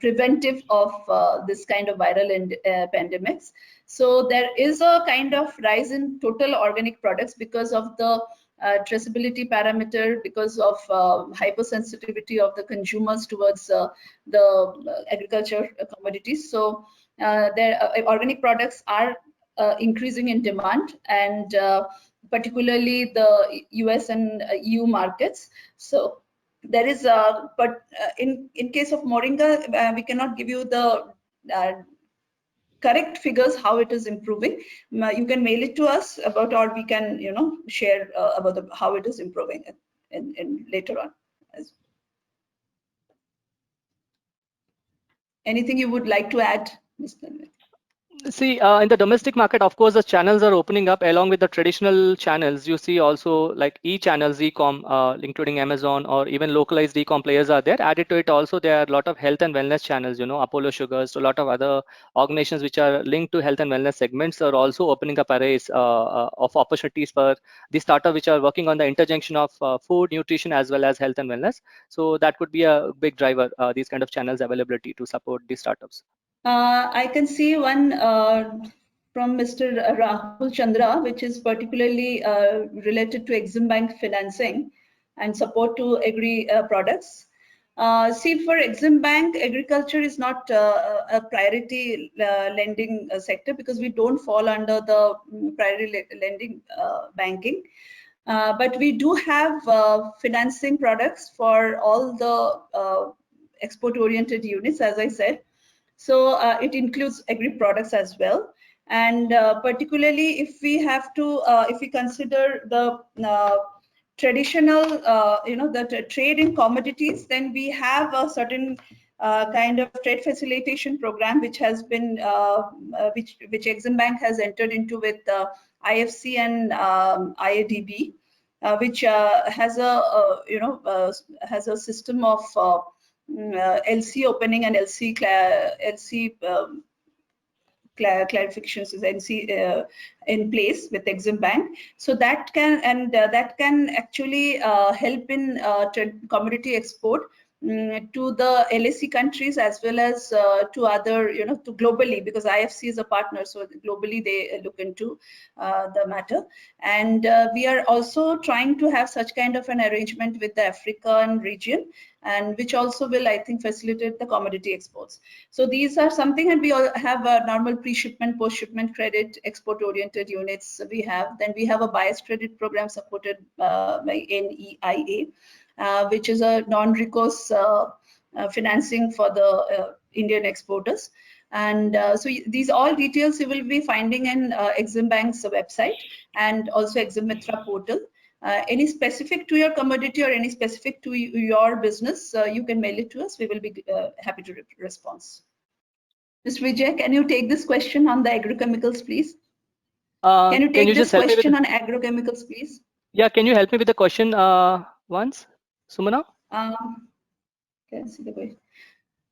Speaker 1: preventive of this kind of viral pandemics. So there is a kind of rise in total organic products because of the traceability parameter because of hypersensitivity of the consumers towards the agriculture commodities. So organic products are increasing in demand, and particularly the US and EU markets. So there is but in case of Moringa, we cannot give you the correct figures how it is improving. You can mail it to us about, or we can share about how it is improving in later on. Anything you would like to add, Mr. Tanvi?
Speaker 2: See, in the domestic market, of course, the channels are opening up along with the traditional channels. You see also like e-channels, e-com, including Amazon, or even localized e-com players are there. Added to it also, there are a lot of health and wellness channels, Apollo Sugars, a lot of other organizations which are linked to health and wellness segments are also opening up arrays of opportunities for the startup which are working on the interjunction of food, nutrition, as well as health and wellness. So that could be a big driver, these kind of channels availability to support these startups.
Speaker 1: I can see one from Mr. Rahul Chandra, which is particularly related to Exim Bank financing and support to agri products. See, for Exim Bank, agriculture is not a priority lending sector because we don't fall under the priority lending banking. But we do have financing products for all the export-oriented units, as I said. So it includes agri products as well. And particularly if we have to, if we consider the traditional, the trade in commodities, then we have a certain kind of trade facilitation program which has been, which Exim Bank has entered into with IFC and IADB, which has a, has a system of LC opening and LC clarifications, is NC in place with Exim Bank. So that can that can actually help in commodity export to the LAC countries as well as to other, to globally, because IFC is a partner, so globally they look into the matter. And we are also trying to have such kind of an arrangement with the African region, and which also will, I think, facilitate the commodity exports. So these are something, and we all have a normal pre-shipment, post-shipment credit, export-oriented units we have. Then we have a bias credit program supported by NEIA, which is a non-recourse financing for the Indian exporters. And so these all details you will be finding in Exim Bank's website and also Exim Mitra portal. Any specific to your commodity or any specific to your business, you can mail it to us. We will be happy to respond. Mr. Vijay, can you take this question on the agrochemicals, please? Can you take this question on agrochemicals, please?
Speaker 2: Yeah, can you help me with the question once, Sumana?
Speaker 1: Can I see the question?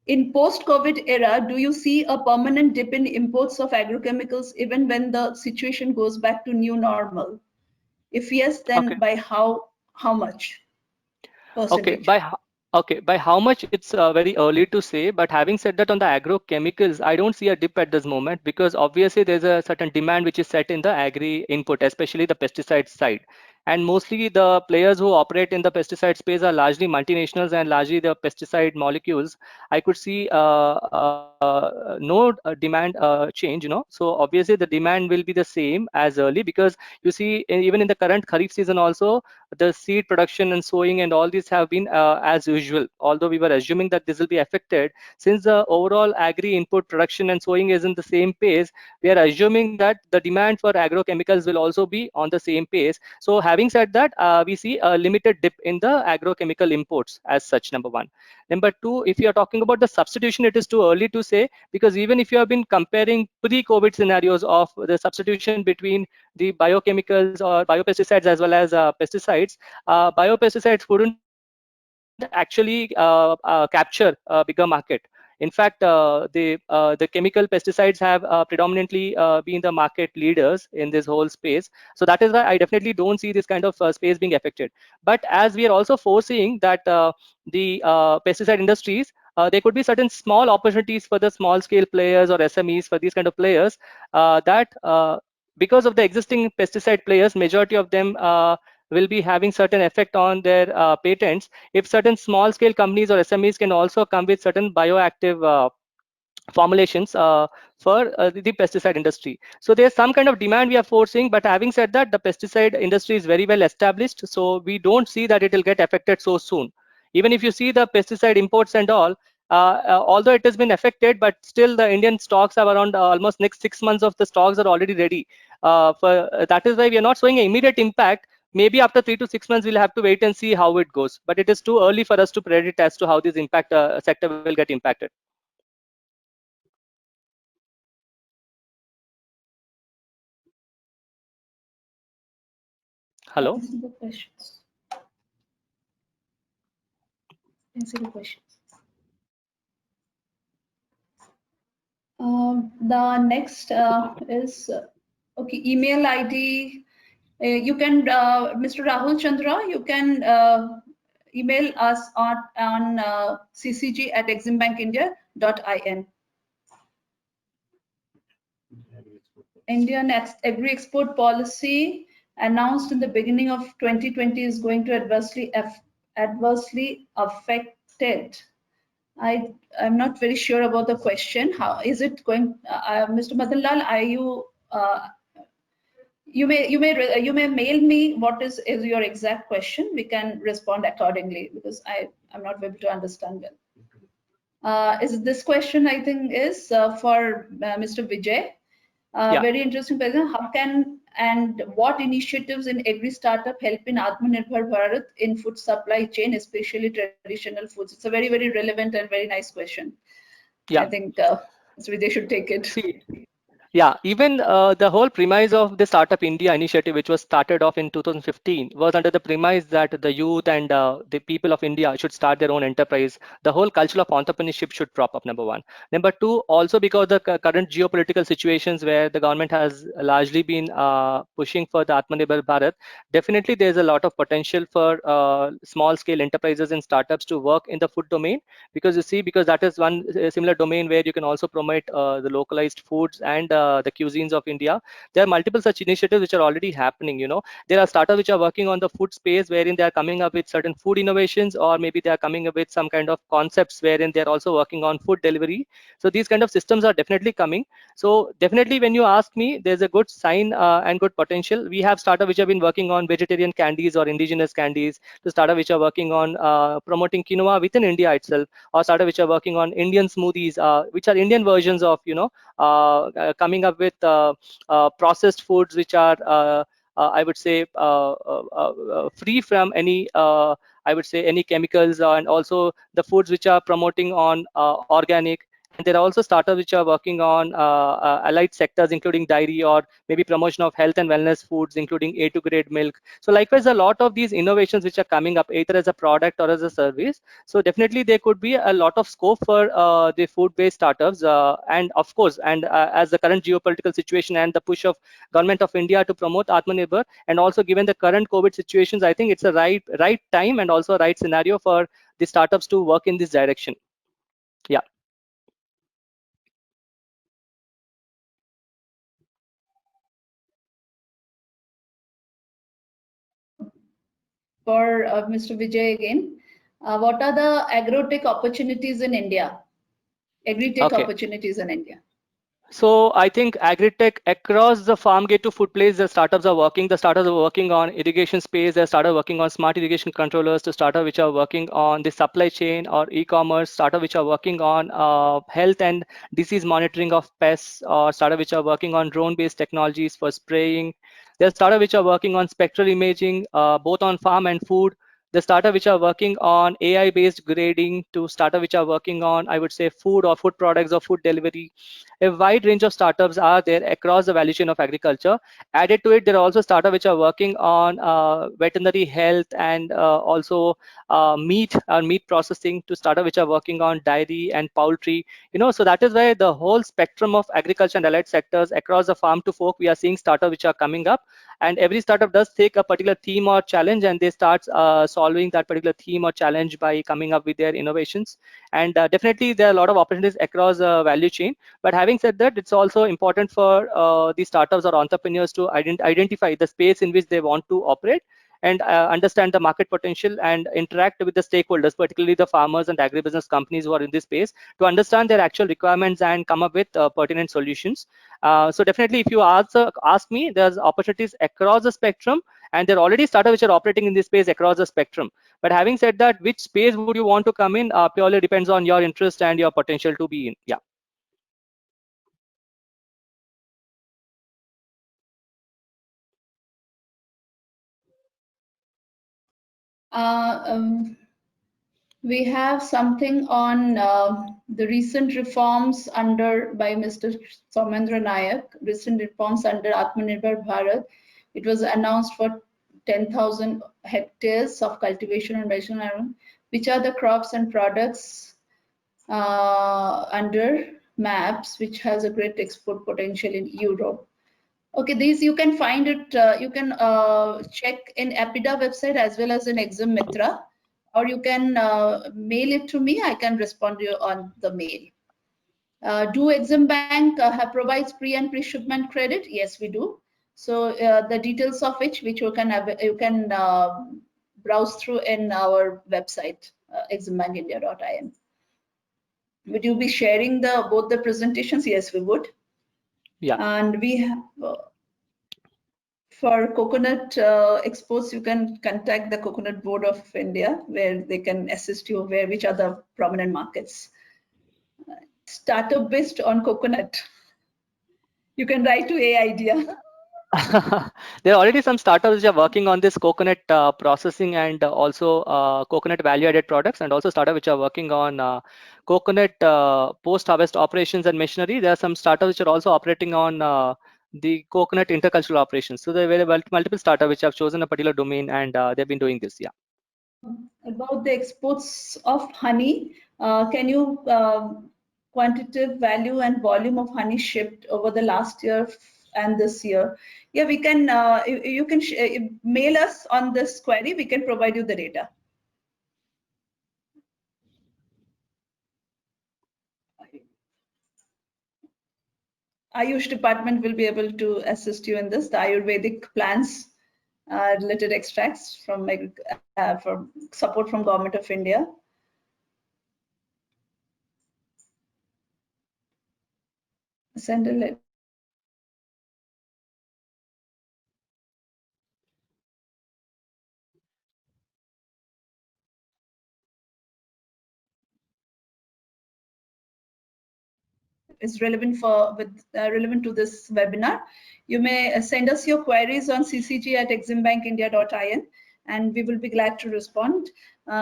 Speaker 1: In post-COVID era, do you see a permanent dip in imports of agrochemicals even when the situation goes back to new normal? If yes, then okay, by how much percentage?
Speaker 2: Okay, by how much it's very early to say, but having said that, on the agrochemicals, I don't see a dip at this moment because obviously there's a certain demand which is set in the agri input, especially the pesticide side. And mostly the players who operate in the pesticide space are largely multinationals and largely the pesticide molecules. I could see no demand change, So obviously the demand will be the same as early because you see even in the current Kharif season also, the seed production and sowing and all these have been as usual. Although we were assuming that this will be affected, since the overall agri input production and sowing is in the same pace, we are assuming that the demand for agrochemicals will also be on the same pace. So having said that, we see a limited dip in the agrochemical imports as such, number one. Number two, if you are talking about the substitution, it is too early to say because even if you have been comparing pre-COVID scenarios of the substitution between the biochemicals or biopesticides as well as pesticides, biopesticides wouldn't actually capture a bigger market. In fact, the chemical pesticides have predominantly been the market leaders in this whole space. So that is why I definitely don't see this kind of space being affected. But as we are also foreseeing that the pesticide industries, there could be certain small opportunities for the small scale players or SMEs, for these kind of players that because of the existing pesticide players, majority of them will be having certain effect on their patents if certain small scale companies or SMEs can also come with certain bioactive formulations for the pesticide industry. So there's some kind of demand we are forcing, but having said that, the pesticide industry is very well established, so we don't see that it will get affected so soon. Even if you see the pesticide imports and all, although it has been affected, but still the Indian stocks have around almost next 6 months of the stocks are already ready. That is why we are not showing an immediate impact. Maybe after 3 to 6 months, we'll have to wait and see how it goes. But it is too early for us to predict as to how this impact sector will get impacted. Hello?
Speaker 1: Answer the questions. Answer the questions. The next is okay. Email ID. You can, Mr. Rahul Chandra, you can email us on ccg@eximbankindia.in. Indian agri-export policy announced in the beginning of 2020 is going to adversely affected. I'm not very sure about the question. How is it going, Mr. Madan Lal? Are you? You may mail me what is your exact question. We can respond accordingly because I'm not able to understand well. Is this question I think is for Mr. Vijay?
Speaker 2: Yeah.
Speaker 1: Very interesting question. How can and what initiatives in agri startup help in Atmanirbhar Bharat in food supply chain, especially traditional foods? It's a very, very relevant and very nice question.
Speaker 2: Yeah.
Speaker 1: I think Vijay should take it.
Speaker 2: See, yeah, even the whole premise of the Startup India initiative, which was started off in 2015, was under the premise that the youth and the people of India should start their own enterprise. The whole culture of entrepreneurship should prop up, number one. Number two, also because the current geopolitical situations where the government has largely been pushing for the Atmanirbhar Bharat, definitely there's a lot of potential for small scale enterprises and startups to work in the food domain, because you see, because that is one similar domain where you can also promote the localized foods and the cuisines of India. There are multiple such initiatives which are already happening. There are startups which are working on the food space, wherein they are coming up with certain food innovations, or maybe they are coming up with some kind of concepts wherein they are also working on food delivery. So these kind of systems are definitely coming. So definitely, when you ask me, there's a good sign and good potential. We have startups which have been working on vegetarian candies or indigenous candies, to startups which are working on promoting quinoa within India itself, or startups which are working on Indian smoothies, which are Indian versions of coming up with processed foods which are I would say free from any I would say any chemicals, and also the foods which are promoting on organic. And there are also startups which are working on allied sectors, including dairy or maybe promotion of health and wellness foods, including A2 grade milk. So likewise, a lot of these innovations which are coming up either as a product or as a service. So definitely there could be a lot of scope for the food-based startups. And of course, and as the current geopolitical situation and the push of government of India to promote Atmanirbhar, and also given the current COVID situations, I think it's a right time and also a right scenario for the startups to work in this direction. Yeah.
Speaker 1: For Mr. Vijay again, what are the agrotech opportunities in India? Agri-tech opportunities in India.
Speaker 2: So I think agri-tech across the farm gate to food place, the startups are working. The startups are working on irrigation space. They started working on smart irrigation controllers. The startups which are working on the supply chain or e-commerce. Startups which are working on health and disease monitoring of pests. Or startups which are working on drone-based technologies for spraying. There are startups which are working on spectral imaging, both on farm and food. The startups which are working on AI-based grading, to startups which are working on, I would say, food or food products or food delivery. A wide range of startups are there across the value chain of agriculture. Added to it, there are also startups which are working on veterinary health and also meat processing, to startups which are working on dairy and poultry. So that is why the whole spectrum of agriculture and allied sectors across the farm to fork, we are seeing startups which are coming up. And every startup does take a particular theme or challenge, and they start solving that particular theme or challenge by coming up with their innovations. And definitely there are a lot of opportunities across the value chain. But having said that, it's also important for the startups or entrepreneurs to identify the space in which they want to operate, and understand the market potential and interact with the stakeholders, particularly the farmers and agribusiness companies who are in this space, to understand their actual requirements and come up with pertinent solutions. So definitely, if you ask me, there's opportunities across the spectrum, and there are already startups which are operating in this space across the spectrum. But having said that, which space would you want to come in purely depends on your interest and your potential to be in. Yeah.
Speaker 1: We have something on the recent reforms by Mr. Soumendra Nayak, recent reforms under Atmanirbhar Bharat. It was announced for 10,000 hectares of cultivation and vegetation, which are the crops and products under MAPS, which has a great export potential in Europe. Okay, these you can find it, you can check in APIDA website as well as in Exim Mitra, or you can mail it to me. I can respond to you on the mail. Do Exim Bank provides pre and pre-shipment credit? Yes, we do. So the details of which you can browse through in our website, eximbankindia.in. Would you be sharing both the presentations? Yes, we would.
Speaker 2: Yeah.
Speaker 1: And we have for coconut exports, you can contact the Coconut Board of India, where they can assist you which are the prominent markets. Startup based on coconut. You can write to AIDEA.
Speaker 2: There are already some startups which are working on this coconut processing and also coconut value-added products, and also startups which are working on coconut post-harvest operations and machinery. There are some startups which are also operating on the coconut intercultural operations. So there are multiple startups which have chosen a particular domain, and they've been doing this. Yeah.
Speaker 1: About the exports of honey, can you quantitative value and volume of honey shipped over the last year and this year? Yeah, we can. You can mail us on this query. We can provide you the data. Ayush department will be able to assist you in this. The Ayurvedic plants, related extracts from support from Government of India. Send a letter. Is relevant relevant to this webinar. You may send us your queries on ccg@eximbankindia.in, and we will be glad to respond.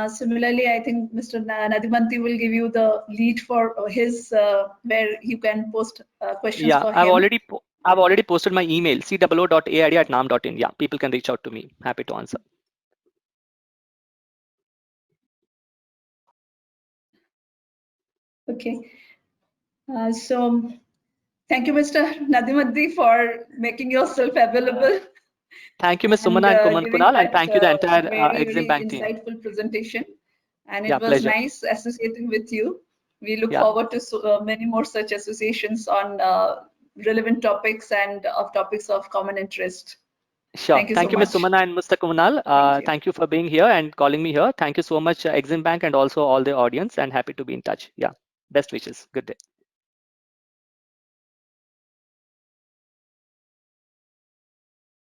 Speaker 1: Similarly, I think Mr. Nadimanti will give you the lead for his where you can post questions for him.
Speaker 2: I've already posted my email, coo.aid@nam.in. Yeah, people can reach out to me. Happy to answer.
Speaker 1: Okay. So thank you, Mr. Nadimanti, for making yourself available.
Speaker 2: Thank you, Ms. Sumana and Kunal, and thank you the entire Exim Bank team.
Speaker 1: Insightful presentation, and it was nice associating with you. We look forward to many more such associations on relevant topics and of topics of common interest.
Speaker 2: Sure. Thank you, Ms. Sumana and Mr. Kunal. Thank you for being here and calling me here. Thank you so much, Exim Bank, and also all the audience, and happy to be in touch. Yeah. Best wishes. Good day.